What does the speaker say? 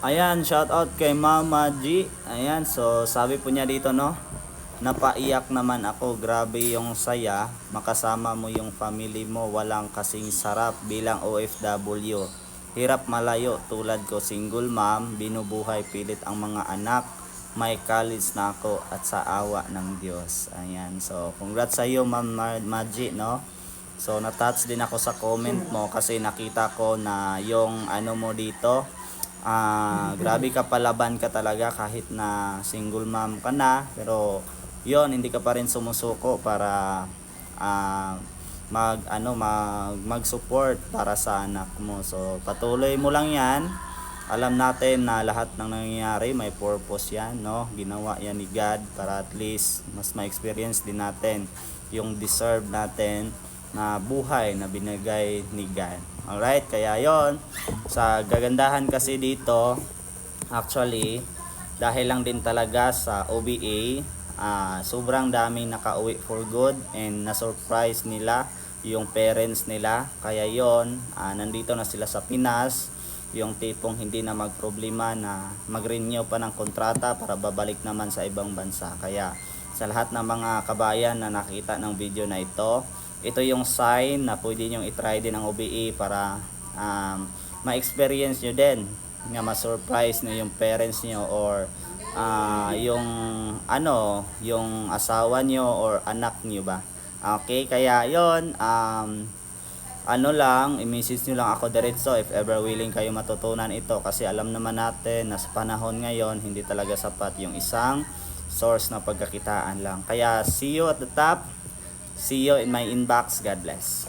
Ayan, shout out kay Mama G. Ayan, so sabi po niya dito, no, napaiyak naman ako. Grabe yung saya. Makasama mo yung family mo. Walang kasing sarap bilang OFW. Hirap malayo tulad ko, single mom, binubuhay pilit ang mga anak. May college na ako at sa awa ng Diyos. Ayan, so congrats sa iyo, Ma'am Maji, no? So na-touch din ako sa comment mo kasi nakita ko na yung ano mo dito, grabe ka, palaban ka talaga kahit na single mom ka na, pero yon, hindi ka pa rin sumusuko para mag support para sa anak mo. So patuloy mo lang 'yan. Alam natin na lahat ng nangyayari may purpose 'yan, no? Ginawa 'yan ni God para at least mas ma-experience din natin yung deserve natin na buhay na binigay ni God. Alright, kaya yon, sa gagandahan kasi dito, actually, dahil lang din talaga sa OBA, sobrang daming nakauwi for good and na-surprise nila yung parents nila. Kaya yon, nandito na sila sa Pinas, yung tipong hindi na magproblema na mag-renew pa ng kontrata para babalik naman sa ibang bansa. Kaya sa lahat ng mga kabayan na nakita ng video na ito yung sign na pwede nyo itry din ang OBE para ma-experience nyo din, nga ma-surprise nyo yung parents nyo or yung asawa nyo or anak nyo ba. Okay, kaya yon, i-message nyo lang ako diretso if ever willing kayo matutunan ito, kasi alam naman natin na sa panahon ngayon hindi talaga sapat yung isang source na pagkakitaan lang. Kaya see you at the top. See you in my inbox. God bless.